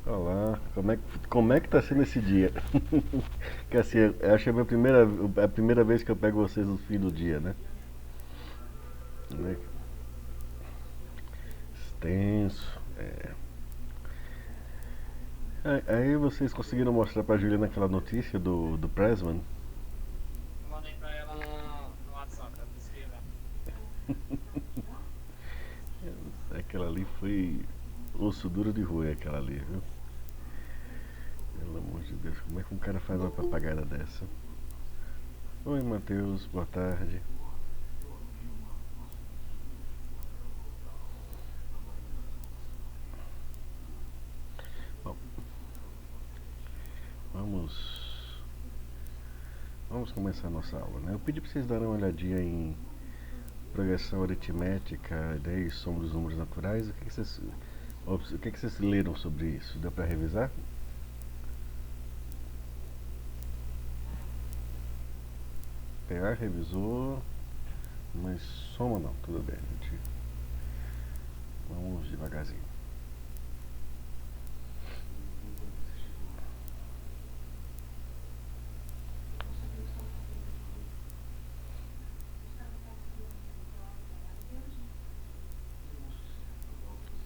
Olá, como é que tá sendo esse dia? Que assim, eu acho que é a primeira vez que eu pego vocês no fim do dia, né? Né? Extenso. Aí vocês conseguiram mostrar pra Juliana aquela notícia do Pressman? Eu mandei pra ela no WhatsApp, ela disse que vai. Aquela ali foi osso duro de roer, aquela ali, viu? Pelo amor de Deus, como é que um cara faz uma papagada dessa? Oi, Matheus, boa tarde. Bom, vamos, vamos começar a nossa aula, né? Eu pedi pra vocês darem uma olhadinha em progressão aritmética, né, e soma dos números naturais. O que vocês leram sobre isso? Deu para revisar? PA revisou, mas soma não, tudo bem, gente. Vamos devagarzinho.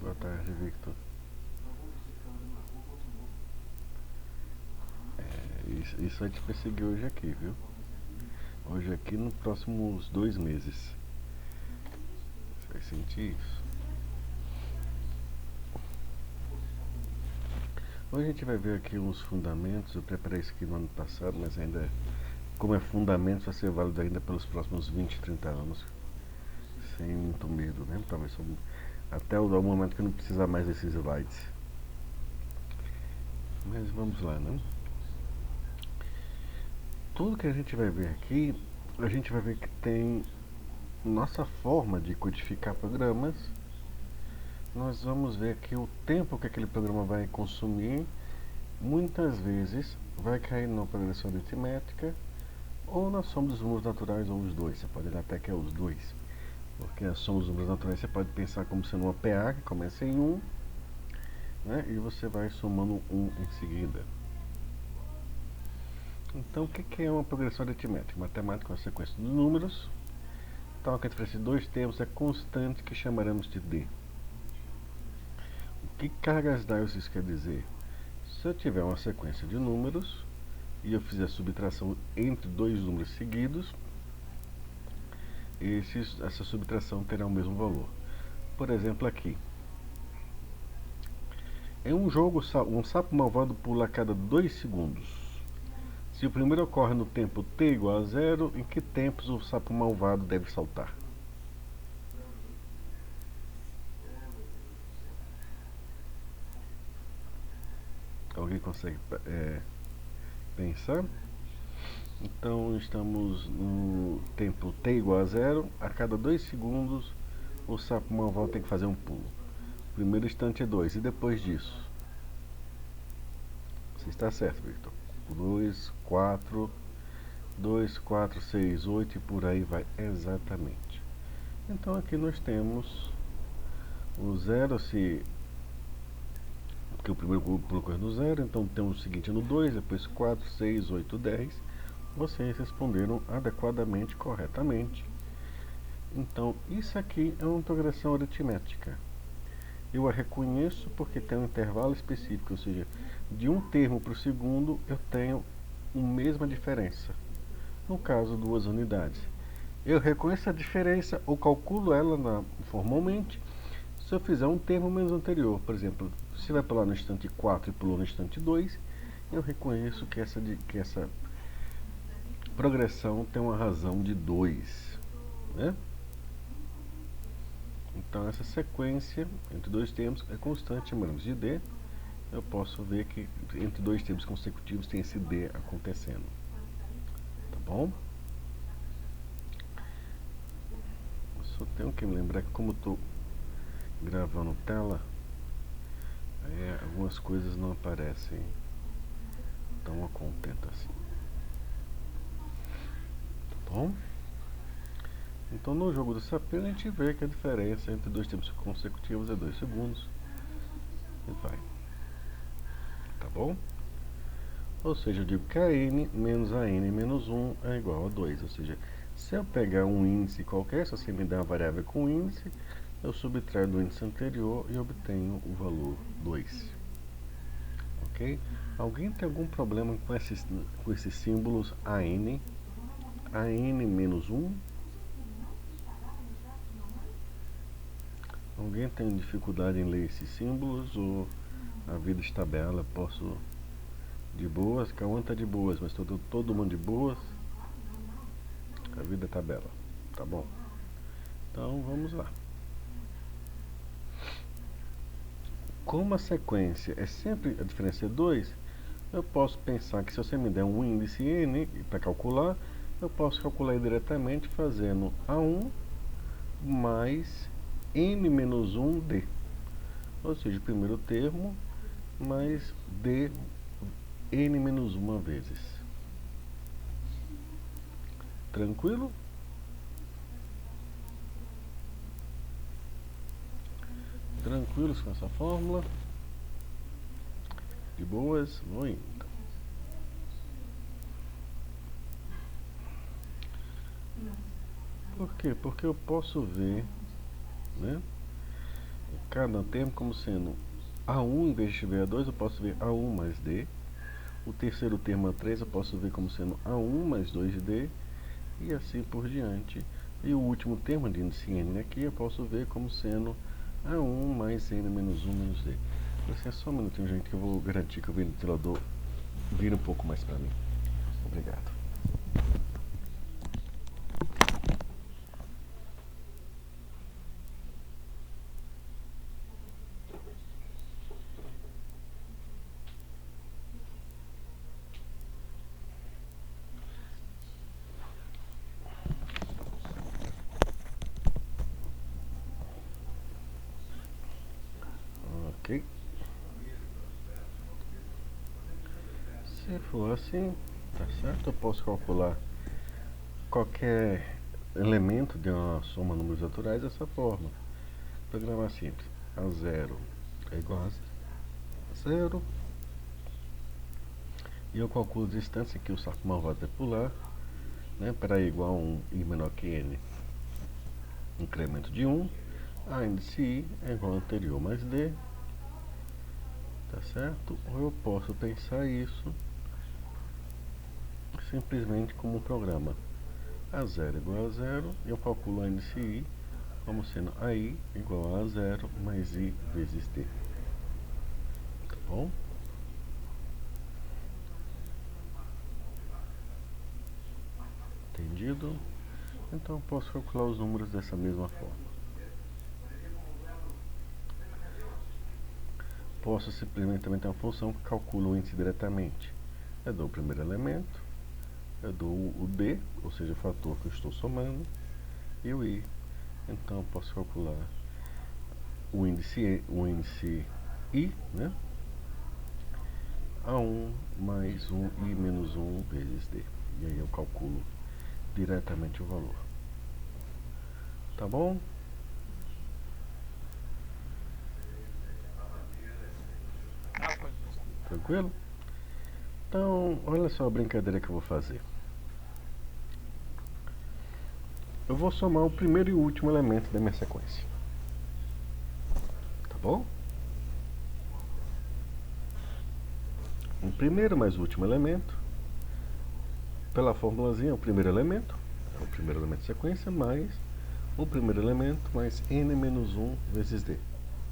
Boa tarde, Victor. Isso vai te perseguir hoje aqui, viu? Hoje aqui nos próximos 2 meses. Você vai sentir isso. Hoje a gente vai ver aqui uns fundamentos. Eu preparei isso aqui no ano passado, mas ainda, como é fundamentos, vai ser válido ainda pelos próximos 20, 30 anos. Sem muito medo, né? Talvez até o momento que não precisar mais desses slides. Mas vamos lá, né? Tudo que a gente vai ver aqui, a gente vai ver que tem nossa forma de codificar programas. Nós vamos ver aqui o tempo que aquele programa vai consumir. Muitas vezes vai cair na progressão aritmética ou na soma dos números naturais ou os dois. Você pode até que é os dois. Porque a soma dos números naturais você pode pensar como sendo uma PA que começa em um, né? E você vai somando um em seguida. Então, o que é uma progressão aritmética? Matemática é uma sequência de números. Então, a diferença de dois termos é constante que chamaremos de D. O que cargas d'áureos isso quer dizer? Se eu tiver uma sequência de números e eu fizer subtração entre dois números seguidos, essa subtração terá o mesmo valor. Por exemplo, aqui. Em um jogo, um sapo malvado pula a cada 2 segundos. Se o primeiro ocorre no tempo t igual a zero, em que tempos o sapo malvado deve saltar? Alguém consegue pensar? Então estamos no tempo t igual a zero. A cada 2 segundos o sapo malvado tem que fazer um pulo. O primeiro instante é 2. E depois disso? Você está certo, Victor. 2, 4, 2, 4, 6, 8 e por aí vai. Exatamente. Então aqui nós temos o zero, se porque o primeiro pulo ocorre no zero, então temos o seguinte no 2, depois 4, 6, 8, 10. Vocês responderam adequadamente, corretamente. Então, isso aqui é uma progressão aritmética. Eu a reconheço porque tem um intervalo específico, ou seja, de um termo para o segundo eu tenho a mesma diferença. No caso, 2 unidades. Eu reconheço a diferença ou calculo ela formalmente se eu fizer um termo menos anterior. Por exemplo, se vai pular no instante 4 e pulou no instante 2, eu reconheço que essa progressão tem uma razão de 2, né? Então essa sequência entre dois termos é constante, chamamos de D. Eu posso ver que entre dois termos consecutivos tem esse D acontecendo. Tá bom? Eu só tenho que me lembrar que como eu estou gravando tela, algumas coisas não aparecem tão a contento assim. Tá bom? Então no jogo do sapinho a gente vê que a diferença entre dois tempos consecutivos é 2 segundos. E vai. tá bom? Ou seja, eu digo que a n menos a n menos 1 é igual a 2. Ou seja, se eu pegar um índice qualquer, se você me der uma variável com índice, eu subtraio do índice anterior e obtenho o valor 2. Ok? Alguém tem algum problema com esses símbolos AN menos 1? Alguém tem dificuldade em ler esses símbolos ou a vida está bela? Posso de boas? Cauã tá de boas, mas todo mundo de boas? A vida tá bela, tá bom? Então vamos lá. Como a sequência é sempre a diferença é 2, eu posso pensar que se você me der um índice n para calcular, eu posso calcular diretamente fazendo A1 mais n menos 1d. Ou seja, o primeiro termo mais d n menos 1 vezes. Tranquilo? Tranquilos com essa fórmula? De boas? Vou indo. Por quê? Porque eu posso ver, né, cada termo como sendo A1 em vez de ver A2, eu posso ver A1 mais D. O terceiro termo A3 eu posso ver como sendo A1 mais 2D. E assim por diante. E o último termo de índice n aqui eu posso ver como sendo A1 mais n menos 1 menos D. Assim, é só um minutinho, gente, que eu vou garantir que o ventilador vira um pouco mais para mim. Obrigado. Ok. Se for assim, tá certo? Eu posso calcular qualquer elemento de uma soma de números naturais dessa forma. Programa simples. A0 é igual a 0. E eu calculo a distância que o sapão vai pular, né, para igual a 1 i menor que n, incremento de 1, a índice i é igual ao anterior mais d, tá certo? Ou eu posso pensar isso simplesmente como um programa A0 igual a 0, e eu calculo a índice i como sendo AI igual a 0 mais i vezes d, tá bom? Entendido? Então eu posso calcular os números dessa mesma forma. Posso simplesmente também ter uma função que calcula o índice diretamente. Eu dou o primeiro elemento, eu dou o d, ou seja, o fator que eu estou somando, e o i. Então eu posso calcular o índice i, né? A1 mais 1i menos 1 vezes d. E aí eu calculo diretamente o valor. Tá bom? Tranquilo? Então, olha só a brincadeira que eu vou fazer. Eu vou somar o primeiro e o último elemento da minha sequência. Tá bom? O primeiro mais o último elemento, pela formulazinha, o primeiro elemento da sequência, mais o primeiro elemento mais n menos 1 vezes d.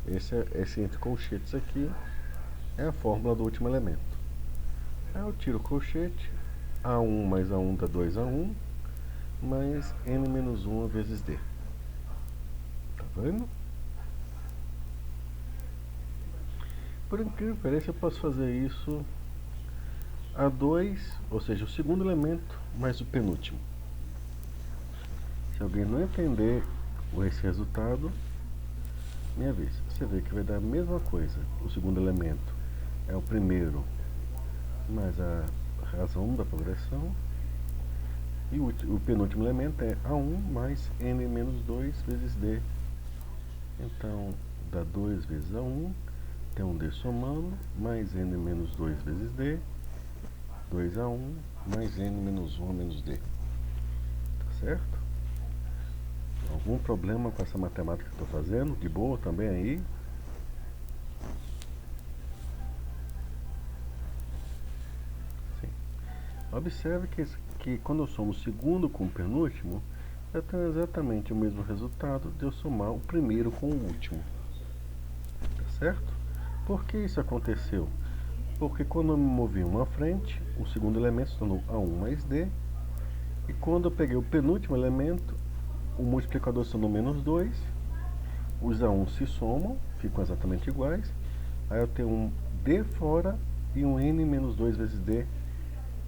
Esse entre colchetes aqui é a fórmula do último elemento. Aí eu tiro o colchete, A1 mais A1 dá 2A1, mais n menos 1 vezes d. Tá vendo? Por incrível que pareça, eu posso fazer isso A2, ou seja, o segundo elemento mais o penúltimo. Se alguém não entender esse resultado, me avisa. Você vê que vai dar a mesma coisa. O segundo elemento é o primeiro mais a razão da progressão. E o penúltimo elemento é A1 mais n menos 2 vezes d. Então, dá 2 vezes A1 tem um D somando, mais N menos 2 vezes D, 2 a 1, mais N menos 1 menos D. Tá certo? Algum problema com essa matemática que eu estou fazendo? De boa também aí? Sim. Observe que quando eu somo o segundo com o penúltimo, eu tenho exatamente o mesmo resultado de eu somar o primeiro com o último. Tá certo? Por que isso aconteceu? Porque quando eu me movi uma à frente, o segundo elemento se tornou A1 mais D, e quando eu peguei o penúltimo elemento, o multiplicador se tornou menos 2, os A1 se somam, ficam exatamente iguais, aí eu tenho um D fora e um N menos 2 vezes D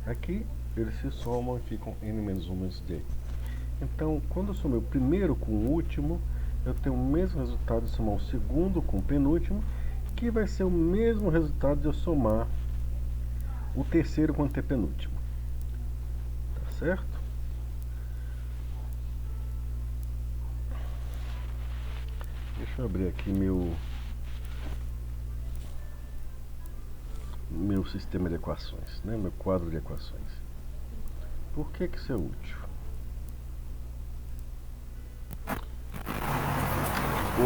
aqui, eles se somam e ficam N menos 1 menos D. Então, quando eu somei o primeiro com o último, eu tenho o mesmo resultado de somar o segundo com o penúltimo, que vai ser o mesmo resultado de eu somar o terceiro com o antepenúltimo. Tá certo? Deixa eu abrir aqui meu sistema de equações, né? Meu quadro de equações. Por que isso é útil?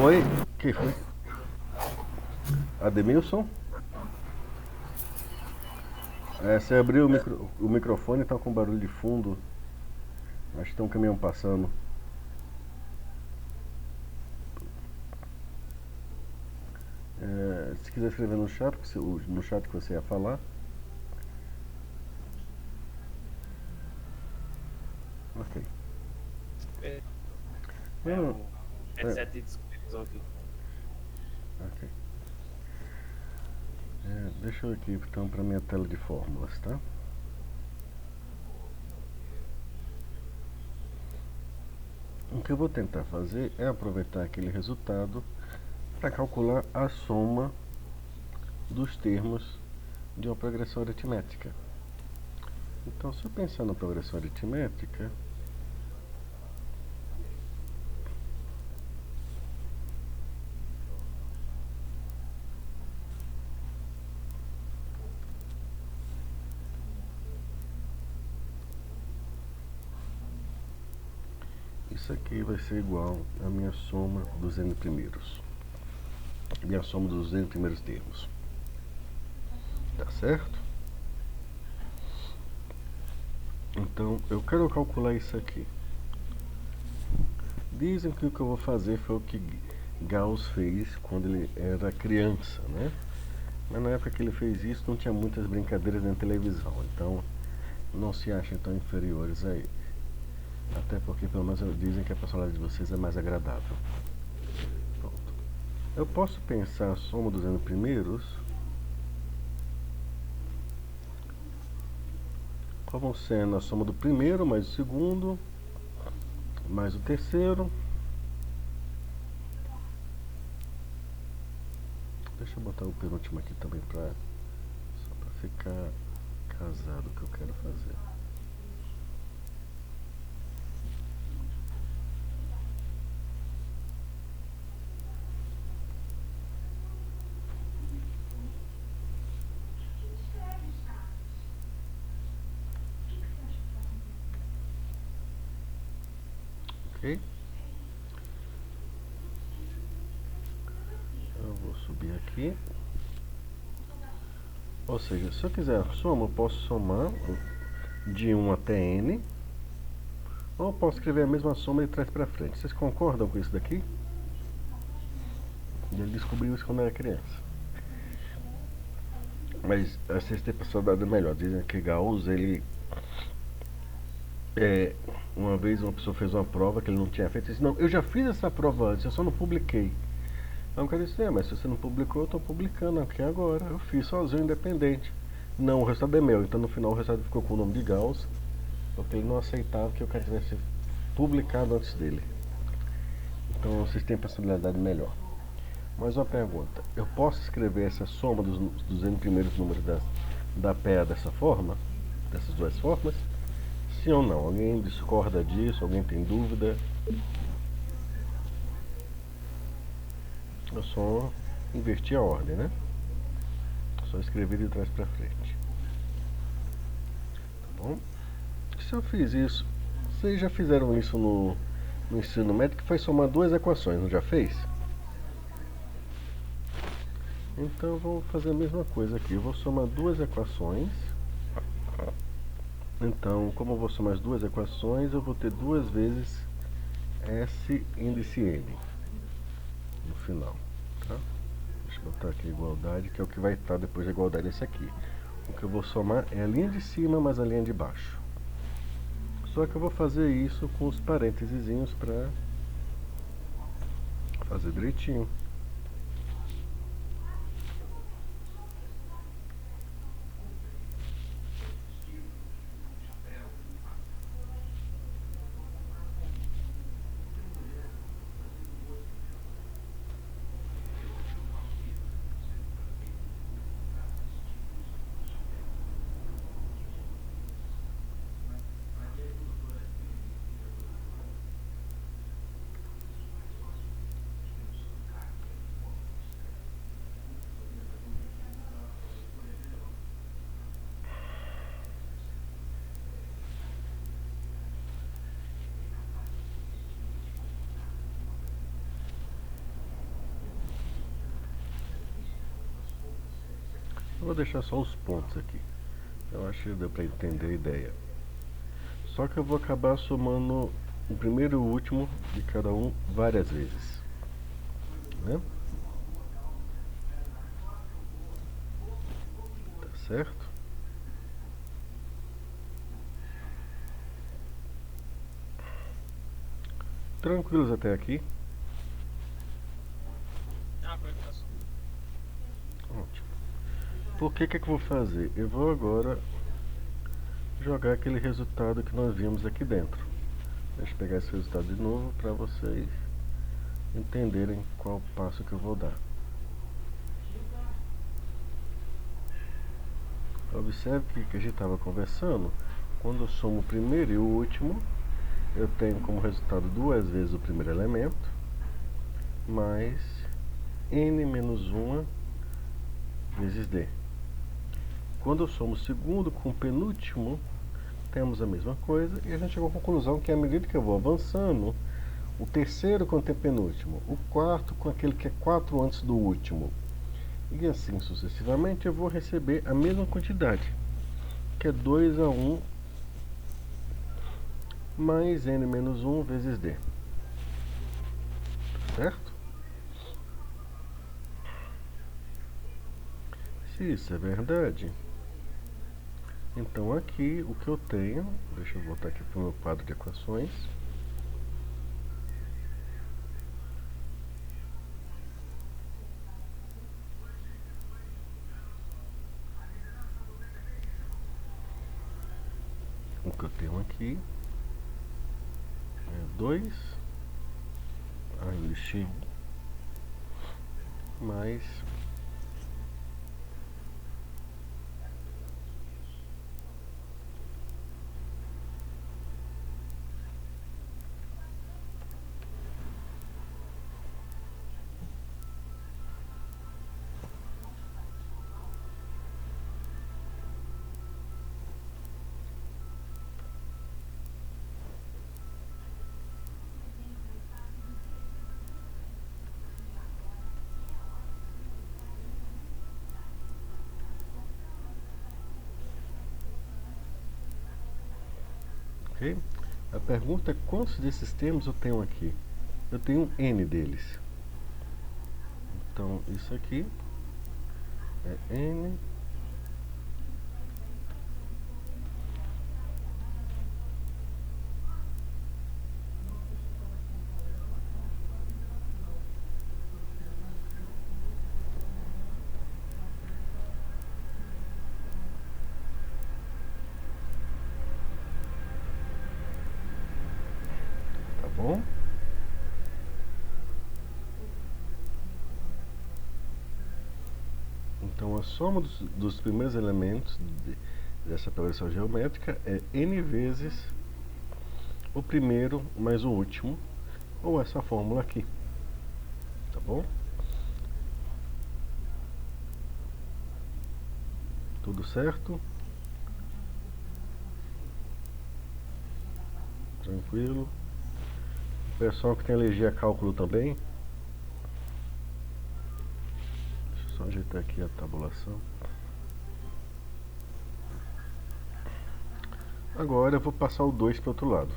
Oi, quem foi? Ademilson? Você abriu o microfone e tá com barulho de fundo. Acho que tem um caminhão passando. Se quiser escrever no chat que você ia falar. Ok. O headset desconectou aqui. Ok. Deixa eu aqui então para minha tela de fórmulas, tá? O que eu vou tentar fazer é aproveitar aquele resultado para calcular a soma dos termos de uma progressão aritmética. Então, se eu pensar na progressão aritmética, isso aqui vai ser igual à minha soma dos n primeiros. Minha soma dos n primeiros termos. Tá certo? Então, eu quero calcular isso aqui. Dizem que o que eu vou fazer foi o que Gauss fez quando ele era criança, né? Mas na época que ele fez isso não tinha muitas brincadeiras na televisão, então não se achem tão inferiores a ele. Até porque pelo menos dizem que a personalidade de vocês é mais agradável. Pronto. Eu posso pensar a soma dos n primeiros como sendo a soma do primeiro mais o segundo mais o terceiro. Deixa eu botar o penúltimo aqui também só para ficar casado o que eu quero fazer. Ok? Eu vou subir aqui. Ou seja, se eu quiser a soma, eu posso somar de 1 até n. Ou eu posso escrever a mesma soma de trás para frente. Vocês concordam com isso daqui? Ele descobriu isso quando era criança. Mas vocês têm personalidade melhor. Dizem que Gauss, ele... uma vez uma pessoa fez uma prova que ele não tinha feito. Ele disse, não, eu já fiz essa prova antes, eu só não publiquei. Aí o cara disse, mas se você não publicou, eu estou publicando aqui agora. Eu fiz sozinho, independente. Não, o resultado é meu. Então no final o resultado ficou com o nome de Gauss, porque ele não aceitava que o cara tivesse publicado antes dele. Então vocês têm personalidade melhor. Mais uma pergunta. Eu posso escrever essa soma dos n primeiros números da PEA dessa forma? Dessas duas formas? Sim ou não? Alguém discorda disso? Alguém tem dúvida? Eu só inverti a ordem, né? só escrever de trás para frente. Tá bom? Se eu fiz isso, vocês já fizeram isso no ensino médio, que foi somar duas equações, não já fez? Então eu vou fazer a mesma coisa aqui. Eu vou somar duas equações. Então, como eu vou somar as duas equações, eu vou ter duas vezes S índice N no final, tá? Deixa eu botar aqui a igualdade, que é o que vai estar depois da igualdade desse aqui. O que eu vou somar é a linha de cima mais a linha de baixo. Só que eu vou fazer isso com os parênteses para fazer direitinho. Eu vou deixar só os pontos aqui. Eu acho que deu para entender a ideia. Só que eu vou acabar somando o primeiro e o último de cada um várias vezes, né? Tá certo? Tranquilos até aqui? Ótimo. Por que eu vou fazer? Eu vou agora jogar aquele resultado que nós vimos aqui dentro. Deixa eu pegar esse resultado de novo para vocês entenderem qual passo que eu vou dar. Observe que a gente estava conversando. Quando eu somo o primeiro e o último, eu tenho como resultado duas vezes o primeiro elemento mais n menos 1 vezes d. Quando eu somo o segundo com o penúltimo, temos a mesma coisa e a gente chegou à conclusão que à medida que eu vou avançando, o terceiro com o penúltimo, o quarto com aquele que é 4 antes do último, e assim sucessivamente, eu vou receber a mesma quantidade, que é 2 a 1 mais n menos 1 vezes d. Certo? Se isso é verdade, então aqui o que eu tenho, deixa eu voltar aqui para o meu quadro de equações. O que eu tenho aqui é 2 ainda x mais ok? A pergunta é quantos desses termos eu tenho aqui? Eu tenho n deles. Então isso aqui é n tá bom? Então a soma dos primeiros elementos dessa progressão geométrica é n vezes o primeiro mais o último, ou essa fórmula aqui, tá bom? Tudo certo? Tranquilo. Pessoal que tem alergia a cálculo também. Deixa eu só ajeitar aqui a tabulação. Agora eu vou passar o 2 para o outro lado.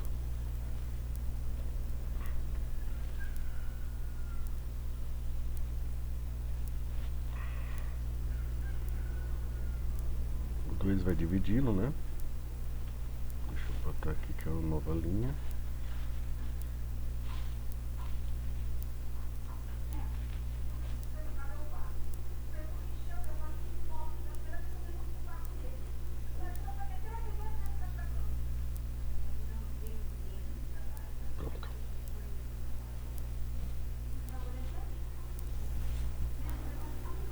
O 2 vai dividindo, né? Deixa eu botar aqui que é uma nova linha. Pronto.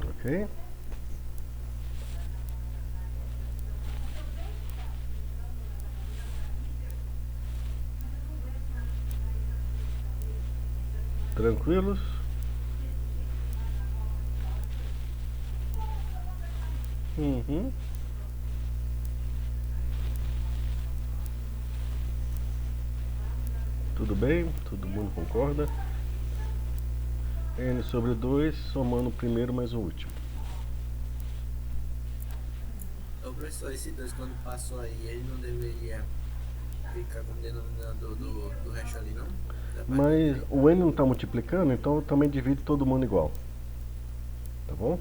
Ok? Tranquilos? Uhum. Tudo bem? Todo mundo concorda? N sobre 2, somando o primeiro mais o último. Ô professor, esse 2 quando passou aí, ele não deveria ficar como denominador do resto ali, não? Da parte Mas direita. o N não está multiplicando, então eu também divide todo mundo igual. Tá bom?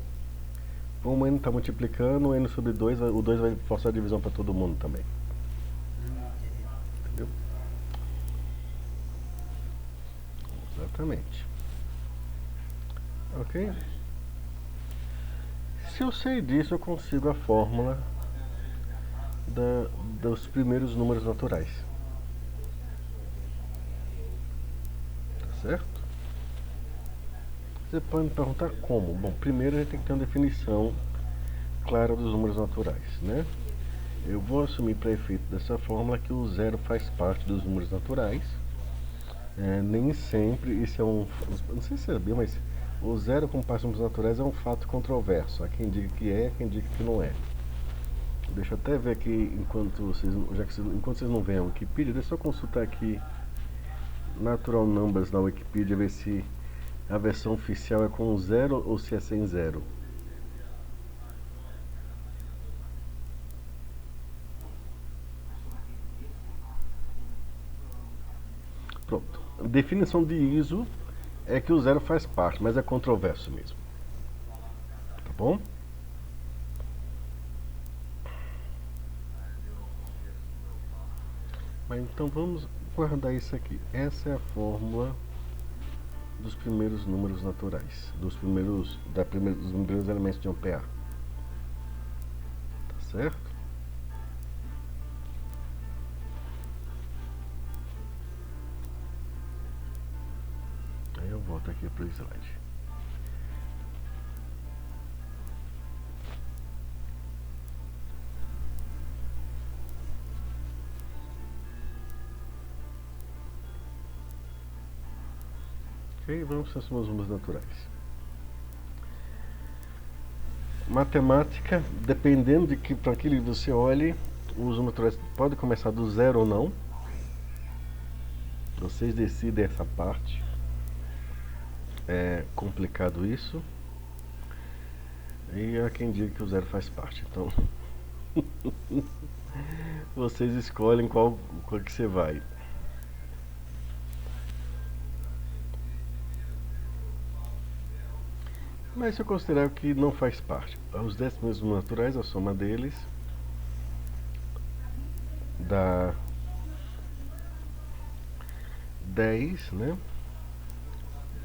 Como o N está multiplicando, o N sobre 2, o 2 vai forçar a divisão para todo mundo também. Entendi. Entendeu? Exatamente. Ok? Se eu sei disso, eu consigo a fórmula dos primeiros números naturais. Tá certo? Você pode me perguntar como? Bom, primeiro a gente tem que ter uma definição clara dos números naturais, né? Eu vou assumir para efeito dessa fórmula que o zero faz parte dos números naturais. Nem sempre isso é um... Não sei se você sabia, mas o zero como parte dos números naturais é um fato controverso. Há quem diga que é, há quem diga que não é. Deixa eu até ver aqui, enquanto vocês não veem a Wikipedia, deixa eu só consultar aqui Natural Numbers na Wikipedia, ver se a versão oficial é com zero ou se é sem zero. Pronto. A definição de ISO é que o zero faz parte, mas é controverso mesmo. Tá bom? Mas então vamos guardar isso aqui. Essa é a fórmula dos primeiros números naturais, dos primeiros elementos de um PA. Tá certo? Aí eu volto aqui para o slide. Ok, vamos para os números naturais. Matemática, dependendo de que para aquilo que você olhe, os números naturais podem começar do zero ou não. Vocês decidem essa parte. É complicado isso. E há quem diga que o zero faz parte. Então, vocês escolhem qual que você vai. Mas se eu considerar que não faz parte, os 10 primeiros números naturais, a soma deles dá 10, né?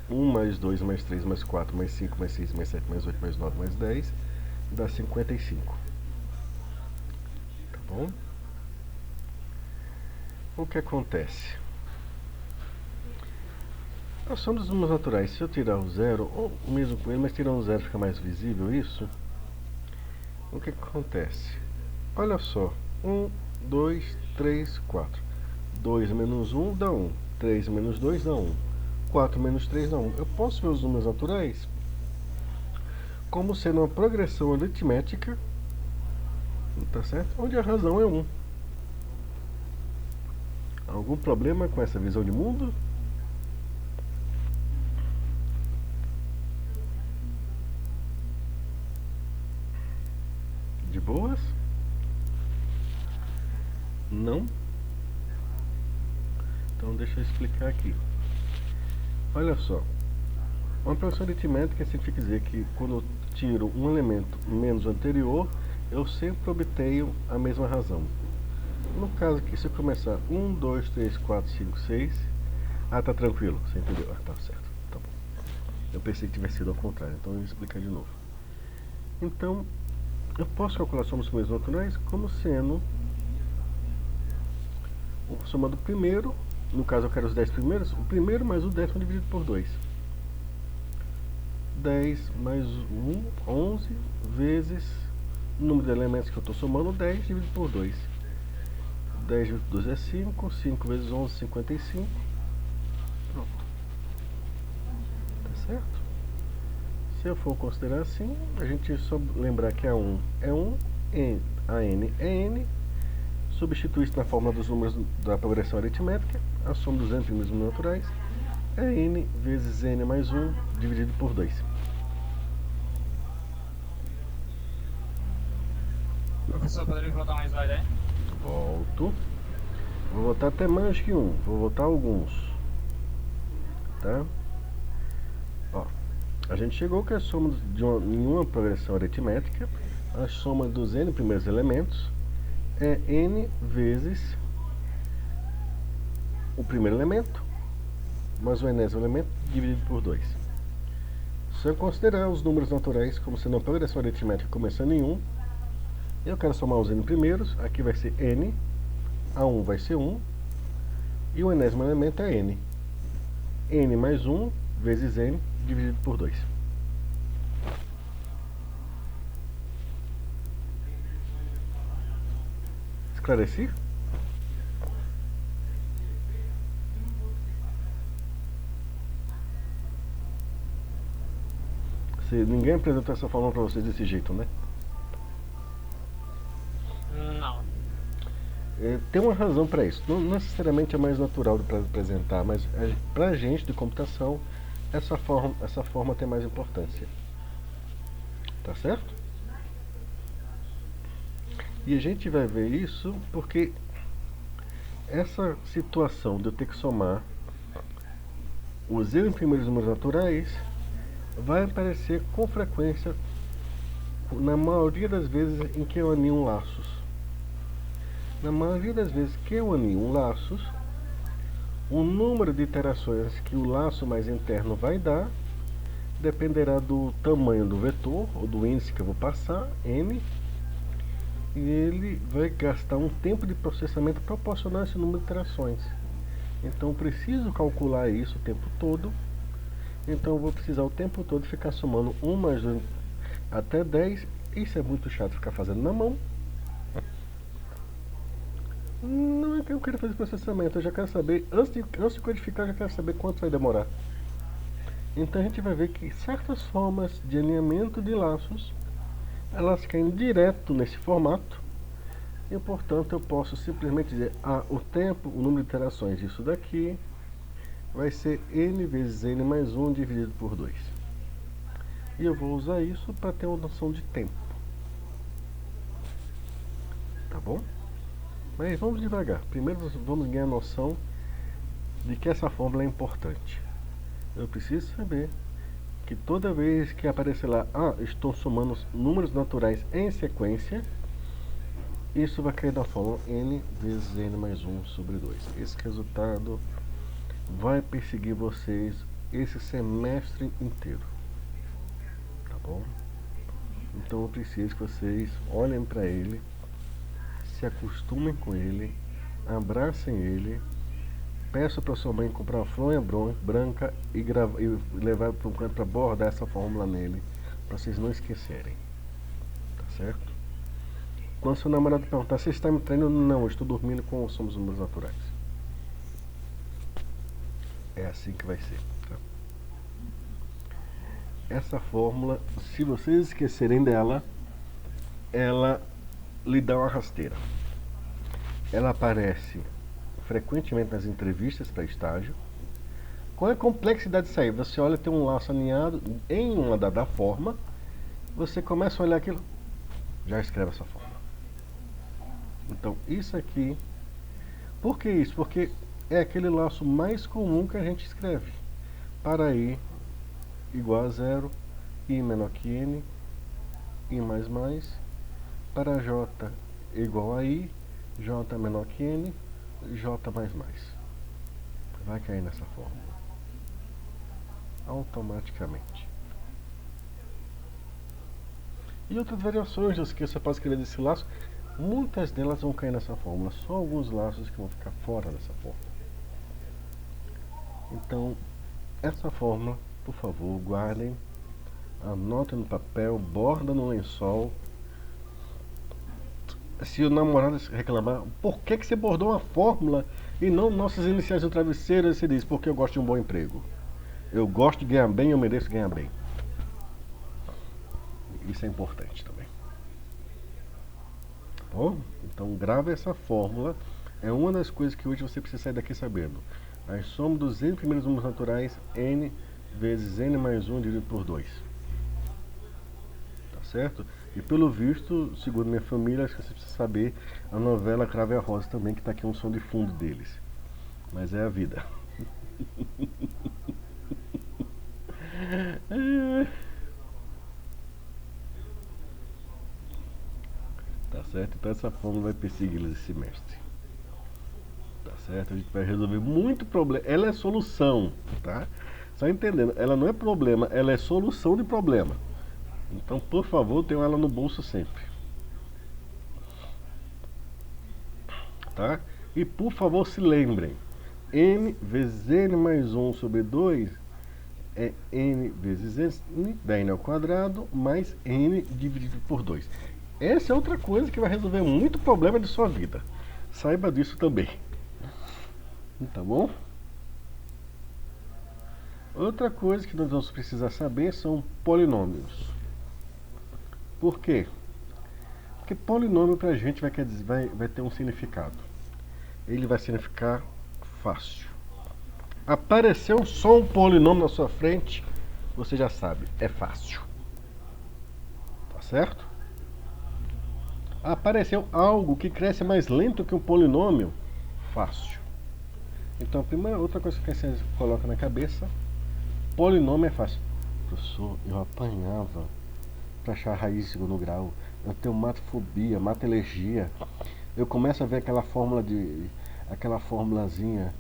1 mais 2 mais 3 mais 4 mais 5 mais 6 mais 7 mais 8 mais 9 mais 10 dá 55. Tá bom? O que acontece? A soma dos números naturais, se eu tirar o zero, ou mesmo com ele, mas tirar o zero fica mais visível isso. O que acontece? Olha só, 1, 2, 3, 4. 2 menos 1 dá 1. 3 menos 2 dá 1. 4 menos 3 dá 1. Eu posso ver os números naturais como sendo uma progressão aritmética Tá certo? Onde a razão é 1. Algum problema com essa visão de mundo? De boas? Não? Então deixa eu explicar aqui. Olha só. Uma operação aritmética significa dizer que quando eu tiro um elemento menos o anterior, eu sempre obtenho a mesma razão. No caso aqui, se eu começar 1, 2, 3, 4, 5, 6... Ah, tá tranquilo, você entendeu? Ah, tá certo, tá bom. Eu pensei que tivesse sido ao contrário, então eu vou explicar de novo. Então, eu posso calcular somas primeiros naturais como sendo a soma do primeiro, no caso eu quero os 10 primeiros, o primeiro mais o 10º dividido por 2. 10 mais 1, 11, vezes o número de elementos que eu estou somando, 10 dividido por 2. 10 dividido por 2 é 5, 5 vezes 11, 55. Pronto. Tá certo? Se eu for considerar assim, a gente só lembrar que a 1 é 1, a n é n, substituir isso na fórmula dos números da progressão aritmética, a soma dos n primeiros números naturais é n vezes n mais 1 dividido por 2. Professor, poderia voltar mais slide aí? Volto. Vou voltar até mais que um, vou voltar alguns. Tá? Ó, a gente chegou que a soma em uma progressão aritmética, a soma dos n primeiros elementos é n vezes o primeiro elemento mais o enésimo elemento dividido por 2. Se eu considerar os números naturais como sendo uma progressão aritmética começando em 1, eu quero somar os n primeiros, aqui vai ser n, a 1 vai ser 1, e o enésimo elemento é n. N mais 1 vezes n dividido por 2. Esclareci? Ninguém apresentou essa fórmula para vocês desse jeito, né? Não. Tem uma razão para isso. Não necessariamente é mais natural para apresentar, mas para a gente de computação, essa forma tem mais importância. Tá certo? E a gente vai ver isso porque essa situação de eu ter que somar os n primeiros números naturais vai aparecer com frequência na maioria das vezes em que eu aninho laços. Na maioria das vezes que eu aninho laços, o número de iterações que o laço mais interno vai dar dependerá do tamanho do vetor, ou do índice que eu vou passar, n, e ele vai gastar um tempo de processamento proporcional a esse número de iterações. Então eu preciso calcular isso o tempo todo, então eu vou precisar o tempo todo ficar somando 1 mais 2 até 10, isso é muito chato ficar fazendo na mão. Não é que eu quero fazer processamento, eu já quero saber, antes de codificar, eu já quero saber quanto vai demorar. Então a gente vai ver que certas formas de alinhamento de laços, elas caem direto nesse formato, e portanto eu posso simplesmente dizer, o tempo, o número de iterações disso daqui, vai ser n vezes n mais 1 dividido por 2. E eu vou usar isso para ter uma noção de tempo. Tá bom? Mas vamos devagar. Primeiro vamos ganhar a noção de que essa fórmula é importante. Eu preciso saber que toda vez que aparecer lá, estou somando números naturais em sequência, isso vai cair na fórmula n vezes n mais 1 sobre 2. Esse resultado vai perseguir vocês esse semestre inteiro. Tá bom? Então eu preciso que vocês olhem para ele, se acostumem com ele, abracem ele, peço para sua mãe comprar uma fronha branca e levar para um canto para bordar essa fórmula nele, para vocês não esquecerem. Tá certo? Quando seu namorado perguntar, você está me treinando? Não, eu estou dormindo com somos números naturais. É assim que vai ser. Tá? Essa fórmula, se vocês esquecerem dela, ela lhe dá uma rasteira. Ela aparece frequentemente nas entrevistas para estágio. Qual é a complexidade disso aí? Você olha, tem um laço alinhado em uma dada forma, você começa a olhar aquilo, já escreve essa forma. Então, isso aqui, por que isso? Porque é aquele laço mais comum que a gente escreve. Para I igual a zero, I menor que N, I mais mais. Para J igual a I, J menor que N, J mais mais. Vai cair nessa fórmula automaticamente. E outras variações que você pode escrever desse laço, muitas delas vão cair nessa fórmula, só alguns laços que vão ficar fora dessa fórmula. Então, essa fórmula, por favor, guardem, anotem no papel, borda no lençol. Se o namorado reclamar, por que você bordou uma fórmula e não nossas iniciais no travesseiro, você diz, porque eu gosto de um bom emprego. Eu gosto de ganhar bem, eu mereço ganhar bem. Isso é importante também. Tá bom? Então grave essa fórmula. É uma das coisas que hoje você precisa sair daqui sabendo. A soma dos n primeiros números naturais, n vezes n mais 1 dividido por 2. Tá certo? E pelo visto, segundo minha família, acho que você precisa saber a novela Cravo e a Rosa também, que está aqui um som de fundo deles. Mas é a vida. Tá certo? Então essa fórmula vai persegui-los esse semestre. Tá certo? A gente vai resolver muito problema. Ela é solução, tá? Só entendendo, ela não é problema, ela é solução de problema. Então, por favor, tenham ela no bolso sempre. Tá? E por favor, se lembrem, n vezes n mais 1 sobre 2 é n vezes n da n ao quadrado mais n dividido por 2. Essa é outra coisa que vai resolver muito problema de sua vida. Saiba disso também. Tá bom? Outra coisa que nós vamos precisar saber são polinômios. Por quê? Porque polinômio pra gente vai ter um significado. Ele vai significar fácil. Apareceu só um polinômio na sua frente, você já sabe, é fácil. Tá certo? Apareceu algo que cresce mais lento que um polinômio, fácil. Então, a primeira outra coisa que você coloca na cabeça, polinômio é fácil. Professor, eu apanhava para achar raiz de segundo grau. Eu tenho matofobia, matelergia. Eu começo a ver aquela formulazinha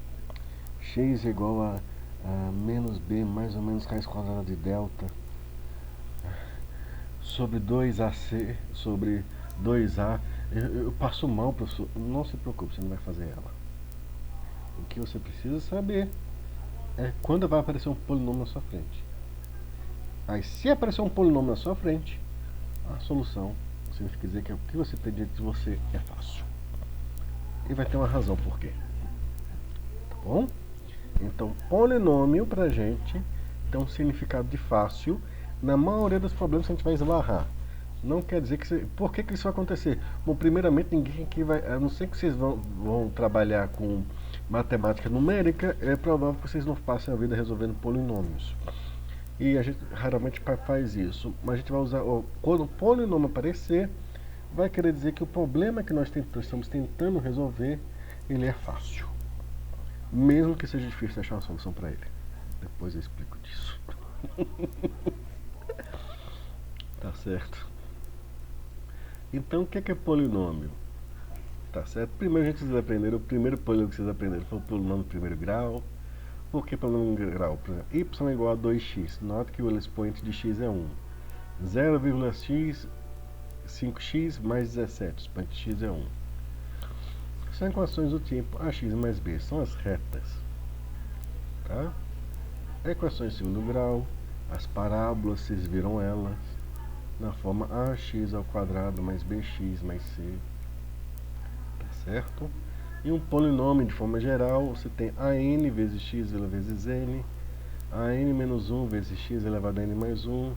x igual a menos b mais ou menos raiz quadrada de delta sobre 2ac sobre 2a. Eu passo mal, professor. Não se preocupe, você não vai fazer ela. O que você precisa saber é quando vai aparecer um polinômio na sua frente. Aí, se aparecer um polinômio na sua frente, a solução significa dizer que o que você tem diante de você é fácil. E vai ter uma razão por quê. Tá bom? Então, polinômio pra gente tem um significado de fácil. Na maioria dos problemas que a gente vai esbarrar. Não quer dizer que por que isso vai acontecer? Bom, primeiramente, ninguém aqui vai. A não ser que vocês vão trabalhar com matemática numérica, é provável que vocês não passem a vida resolvendo polinômios. E a gente raramente faz isso. Mas a gente vai usar. Quando o polinômio aparecer, vai querer dizer que o problema que nós estamos tentando resolver, ele é fácil. Mesmo que seja difícil achar uma solução para ele. Depois eu explico disso. Tá certo? Então, o que é polinômio? Tá certo? Primeiro a gente precisa aprender, o primeiro polinômio que vocês aprenderam foi o polinômio de primeiro grau. Por que polinômio de grau? Por exemplo, y igual a 2x. Note que o expoente de x é 1. 0,x 5x mais 17. O expoente de x é 1. São equações do tipo ax mais b. São as retas. Tá? Equações de segundo grau. As parábolas, vocês viram elas. Na forma ax ao quadrado mais bx mais c. Tá certo? E um polinômio de forma geral, você tem an vezes x vezes n, an menos 1 vezes x elevado a n mais 1,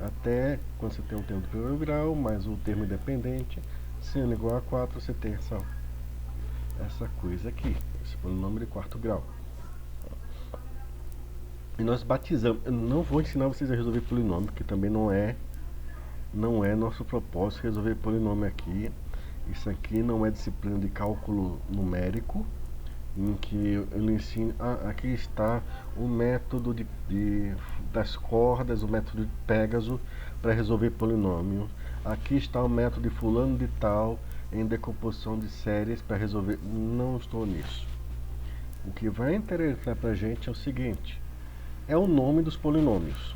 até quando você tem um termo do primeiro grau, mais o termo independente, seno igual a 4, você tem essa coisa aqui, esse polinômio de quarto grau. E nós batizamos. Eu não vou ensinar vocês a resolver polinômio, porque também não é nosso propósito resolver polinômio aqui. Isso aqui não é disciplina de cálculo numérico, em que eu lhe ensino. Aqui está o método das cordas, o método de Pégaso para resolver polinômio. Aqui está o método de fulano de tal em decomposição de séries para resolver. Não estou nisso. O que vai interessar para a gente é o seguinte: é o nome dos polinômios.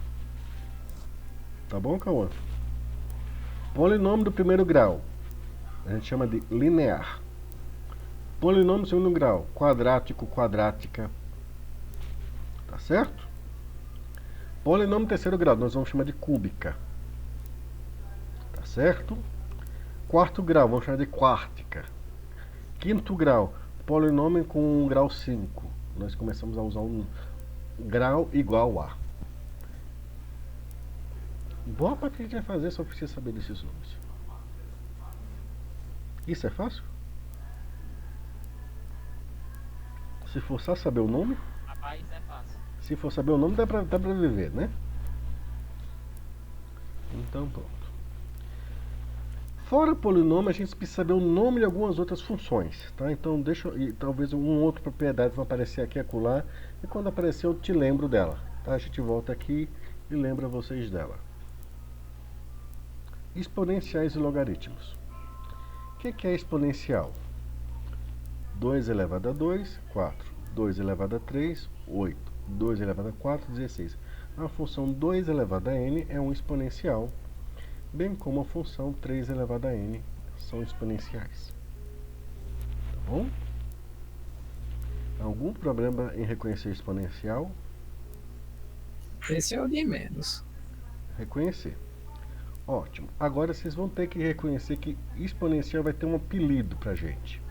Tá bom, Cauã? Polinômio do primeiro grau a gente chama de linear. Polinômio do segundo grau, quadrático, quadrática. Tá certo? Polinômio do terceiro grau nós vamos chamar de cúbica. Tá certo? Quarto grau, vamos chamar de quártica. Quinto grau, polinômio com um grau 5. Nós começamos a usar um grau igual a. Boa parte que a gente vai fazer, só precisa saber desses nomes. Isso é fácil? Se for só saber o nome? Rapaz, é fácil. Se for saber o nome, dá pra viver, né? Então, pronto. Fora o polinômio, a gente precisa saber o nome de algumas outras funções, tá? Então, talvez uma outra propriedade vai aparecer aqui e acolá, e quando aparecer eu te lembro dela, tá? A gente volta aqui e lembra vocês dela. Exponenciais e logaritmos. O que é exponencial? 2 elevado a 2, 4. 2 elevado a 3, 8. 2 elevado a 4, 16. A função 2 elevado a n é um exponencial, bem como a função 3 elevado a n são exponenciais. Tá bom? Algum problema em reconhecer exponencial? Esse é o de menos. Reconhecer. Ótimo. Agora vocês vão ter que reconhecer que exponencial vai ter um apelido pra gente.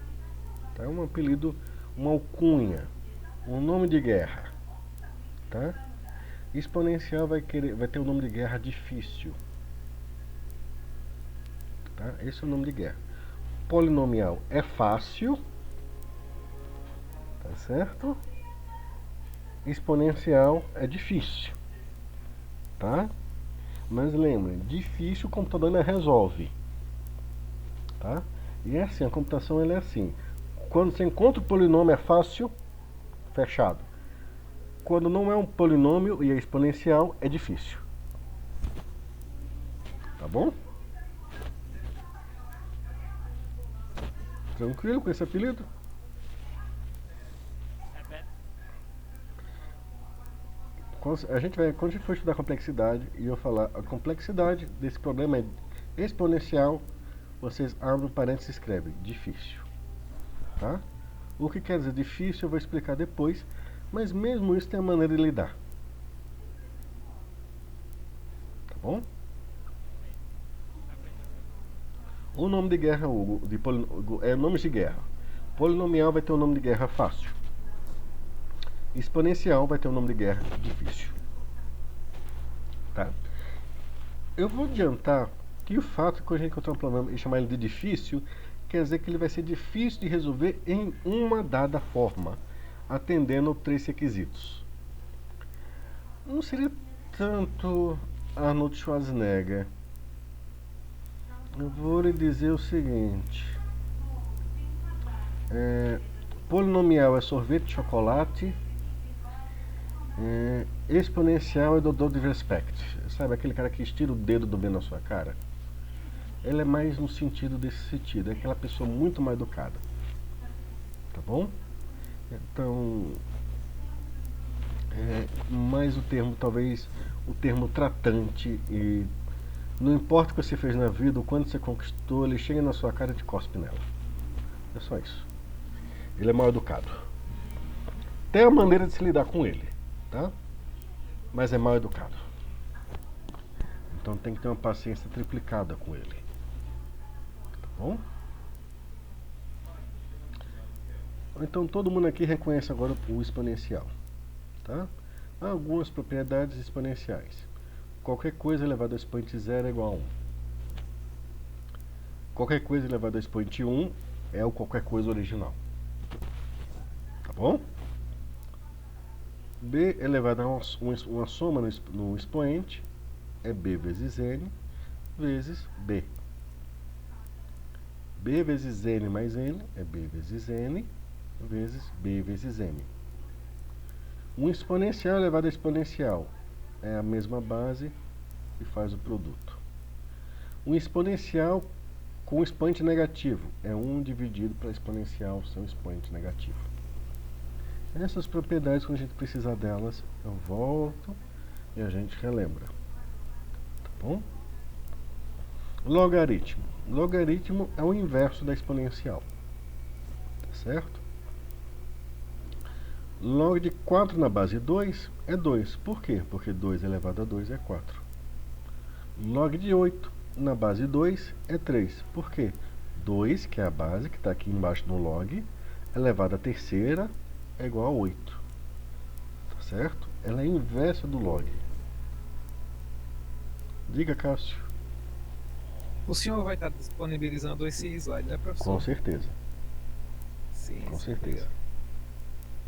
Tá? Um apelido, uma alcunha, um nome de guerra. Tá? Exponencial vai ter um nome de guerra difícil. Tá? Esse é o nome de guerra. Polinomial é fácil. Tá certo? Exponencial é difícil. Tá? Mas lembrem, difícil o computador ainda resolve. Tá? E é assim, a computação ela é assim. Quando você encontra o polinômio é fácil, fechado. Quando não é um polinômio e é exponencial, é difícil. Tá bom? Tranquilo com esse apelido? Quando a gente for estudar complexidade e eu falar a complexidade desse problema é exponencial, vocês abrem um parênteses e escrevem difícil. Tá? O que quer dizer difícil eu vou explicar depois, mas mesmo isso tem uma maneira de lidar. Tá bom? O nome de guerra, Hugo, é nomes de guerra. Polinomial vai ter um nome de guerra fácil. Exponencial vai ter um nome de guerra difícil. Tá? Eu vou adiantar que o fato de que a gente encontrar um problema e chamar ele de difícil quer dizer que ele vai ser difícil de resolver em uma dada forma, atendendo 3 requisitos. Não seria tanto Arnold Schwarzenegger. Eu vou lhe dizer o seguinte: polinomial é sorvete de chocolate, exponencial é Dodô de Respect. Sabe aquele cara que estira o dedo do bem na sua cara? Ele é mais no sentido desse sentido, é aquela pessoa muito mal educada. Tá bom? Então, mais o termo, talvez o termo tratante, e não importa o que você fez na vida, o quanto você conquistou, ele chega na sua cara e te cospe nela. É só isso. Ele é mal educado. Tem a maneira de se lidar com ele, tá? Mas é mal educado. Então tem que ter uma paciência triplicada com ele. Tá bom? Então todo mundo aqui reconhece agora o exponencial, tá? Há algumas propriedades exponenciais. Qualquer coisa elevado ao expoente zero é igual a 1. qualquer coisa elevado ao expoente 1 é o qualquer coisa original. Tá bom? B elevado a uma soma no expoente é B vezes N vezes B. B vezes N mais N é B vezes N vezes B vezes M. Um exponencial elevado a exponencial é a mesma base e faz o produto. Um exponencial com expoente negativo é 1 dividido para exponencial seu expoente negativo. Essas propriedades, quando a gente precisar delas, eu volto e a gente relembra. Tá bom? Logaritmo. Logaritmo é o inverso da exponencial. Tá certo? Log de 4 na base 2 é 2. Por quê? Porque 2 elevado a 2 é 4. Log de 8 na base 2 é 3. Por quê? 2, que é a base, que está aqui embaixo no log, elevado à terceira é igual a 8. Tá certo? Ela é a inversa do log. Diga, Cássio. O senhor vai estar disponibilizando esse slide, né, professor? Com certeza. Sim, Com sim, certeza. obrigado.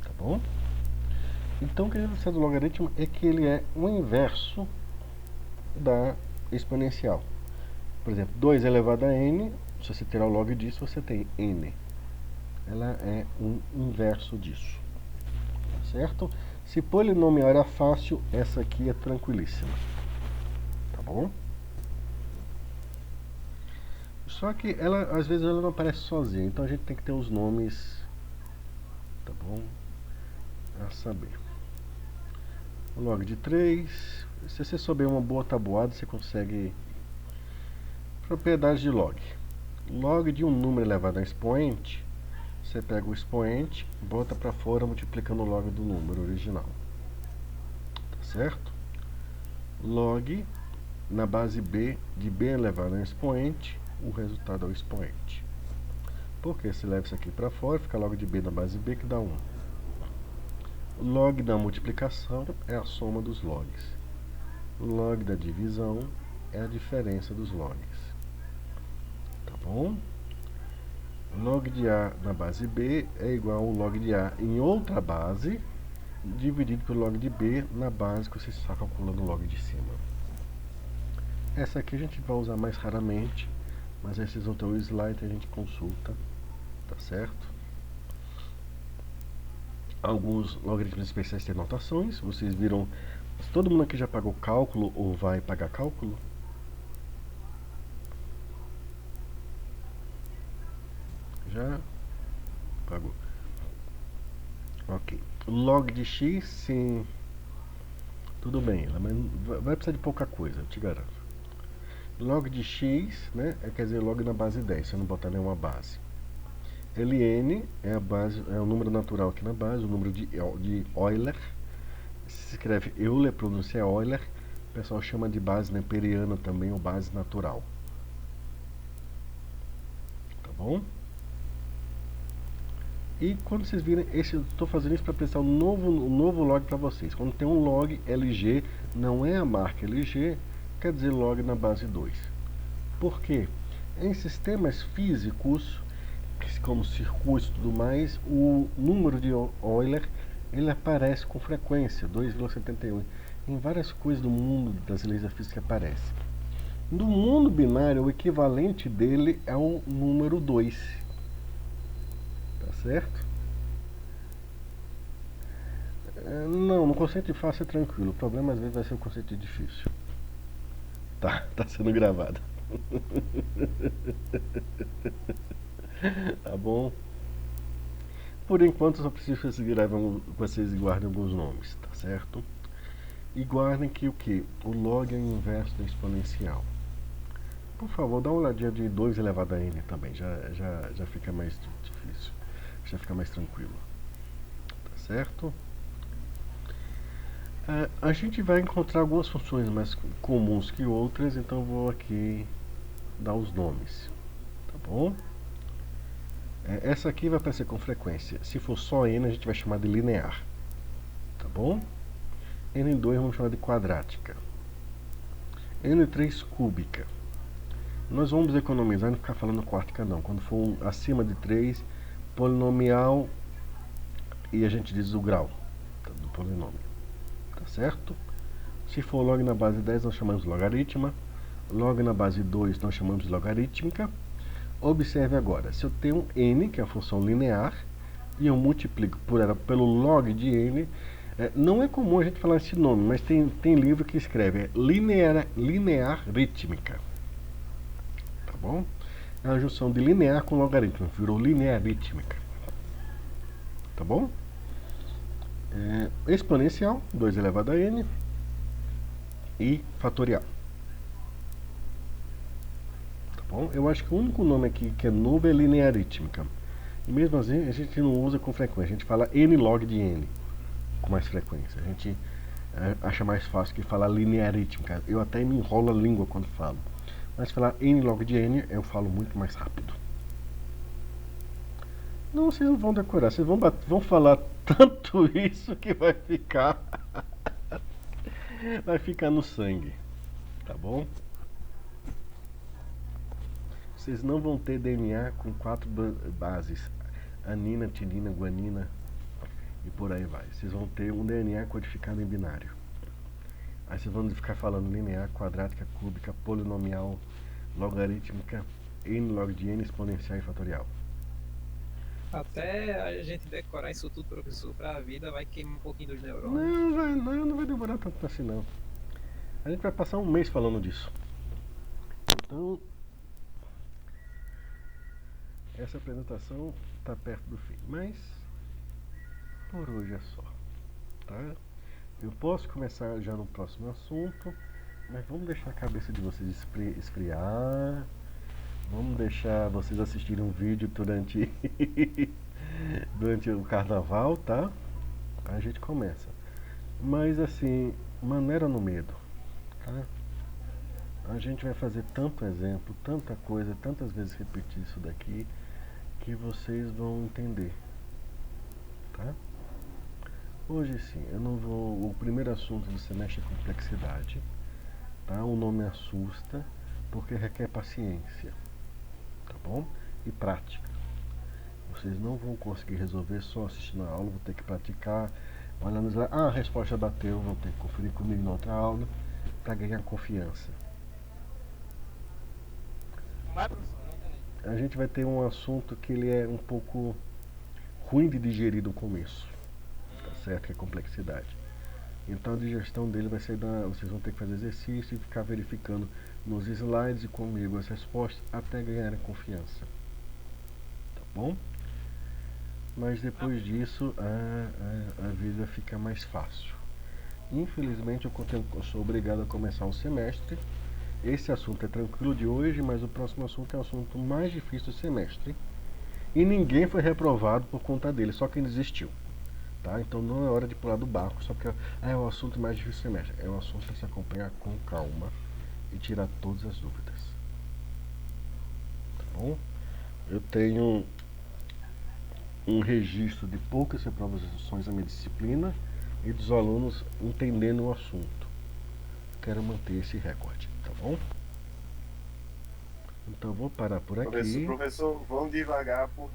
Tá bom? Então, o que a gente precisa do logaritmo é que ele é o inverso da exponencial. Por exemplo, 2 elevado a n, se você tirar o log disso, você tem n. Ela é um inverso disso. Certo? Se polinomial era fácil, essa aqui é tranquilíssima. Tá bom? Só que ela, às vezes, ela não aparece sozinha, então a gente tem que ter os nomes, tá bom? A saber. O log de 3. Se você souber uma boa tabuada, você consegue. Propriedades de log. Log de um número elevado a expoente, você pega o expoente, bota para fora multiplicando o log do número original. Tá certo? Log na base B de B elevado a expoente, o resultado é o expoente. Porque se leva isso aqui para fora, fica log de B na base B que dá 1. Log da multiplicação é a soma dos logs. Log da divisão é a diferença dos logs. Tá bom? Log de A na base B é igual ao log de A em outra base, dividido pelo log de B na base que você está calculando o log de cima. Essa aqui a gente vai usar mais raramente, mas aí vocês vão ter o slide e a gente consulta, tá certo? Alguns logaritmos especiais têm notações, vocês viram, todo mundo aqui já pagou cálculo ou vai pagar cálculo? Já pagou. Ok. Log de x, sim. Tudo bem, mas vai precisar de pouca coisa, eu te garanto. Log de x, né, quer dizer log na base 10, se eu não botar nenhuma base. Ln é a base, é o número natural aqui na base, o número de Euler. Se escreve Euler, pronuncia Euler. O pessoal chama de base neperiana também, ou base natural. Tá bom? E quando vocês virem, estou fazendo isso para apresentar um novo log para vocês. Quando tem um log LG, não é a marca LG, quer dizer log na base 2. Por quê? Em sistemas físicos, como circuitos e tudo mais, o número de Euler ele aparece com frequência, 2,71. Em várias coisas do mundo das leis da física aparece. No mundo binário, o equivalente dele é o número 2. Tá certo? Não, no conceito de fácil é tranquilo. O problema às vezes vai ser o conceito de difícil. Tá sendo gravado. Tá bom? Por enquanto só preciso que vocês guardem alguns nomes, tá certo? E guardem que o que? O log é o inverso da exponencial. Por favor, dá uma olhadinha de 2 elevado a n também, já fica mais difícil, já fica mais tranquilo, tá certo? A gente vai encontrar algumas funções mais comuns que outras, então vou aqui dar os nomes, tá bom? Essa aqui vai aparecer com frequência. Se for só n, a gente vai chamar de linear. Tá bom? N2 vamos chamar de quadrática. N3 cúbica. Nós vamos economizar e não ficar falando quartica não. Quando for acima de 3, polinomial, e a gente diz o grau do polinômio. Tá certo? Se for log na base 10, nós chamamos de logaritma. Log na base 2, nós chamamos de logarítmica. Observe agora, se eu tenho n, que é a função linear, e eu multiplico por ela pelo log de n, não é comum a gente falar esse nome, mas tem livro que escreve linear rítmica. Tá bom? É a junção de linear com logaritmo, virou linear rítmica. Tá bom? Exponencial, 2 elevado a n, e fatorial. Tá bom? Eu acho que o único nome aqui que é novo é linear rítmica. E mesmo assim a gente não usa com frequência, a gente fala n log de n com mais frequência. A gente acha mais fácil que falar linear rítmica. Eu até me enrolo a língua quando falo. Mas falar n log de n eu falo muito mais rápido. Não, vocês não vão decorar, vocês vão falar tanto isso que vai ficar no sangue, tá bom? Vocês não vão ter DNA com 4 bases, anina, tidina, guanina e por aí vai. Vocês vão ter um DNA codificado em binário. Aí vocês vão ficar falando linear, quadrática, cúbica, polinomial, logarítmica, n log de n, exponencial e fatorial. Até a gente decorar isso tudo, professor, pra vida, vai queimar um pouquinho dos neurônios. Não vai demorar tanto assim não. A gente vai passar um mês falando disso. Então, essa apresentação está perto do fim, mas por hoje é só, tá? Eu posso começar já no próximo assunto, mas vamos deixar a cabeça de vocês esfriar. Vamos deixar vocês assistirem um vídeo durante o carnaval, tá? A gente começa. Mas assim, maneira no medo, tá? A gente vai fazer tanto exemplo, tanta coisa, tantas vezes repetir isso daqui, que vocês vão entender, tá? Hoje sim, eu não vou... O primeiro assunto do semestre é complexidade, tá? O nome assusta, porque requer paciência, tá bom? E prática. Vocês não vão conseguir resolver só assistindo a aula, vão ter que praticar, olhando lá, a resposta bateu, vão ter que conferir comigo na outra aula, para ganhar confiança. Vai, professor, não entendi. A gente vai ter um assunto que ele é um pouco ruim de digerir no começo, tá certo? Que é complexidade. Então a digestão dele vai ser vocês vão ter que fazer exercício e ficar verificando nos slides e comigo as respostas até ganharem confiança, tá bom? Mas depois disso a vida fica mais fácil. Infelizmente eu sou obrigado a começar o semestre. Esse assunto é tranquilo de hoje, mas o próximo assunto é o assunto mais difícil do semestre. E ninguém foi reprovado por conta dele, só quem desistiu. Tá? Então não é hora de pular do barco, só porque é o assunto mais difícil do semestre. É um assunto para se acompanhar com calma e tirar todas as dúvidas. Tá bom? Eu tenho um registro de poucas reprovações na minha disciplina e dos alunos entendendo o assunto. Quero manter esse recorde, tá bom? Então vou parar por aqui. Professor, vamos devagar, porque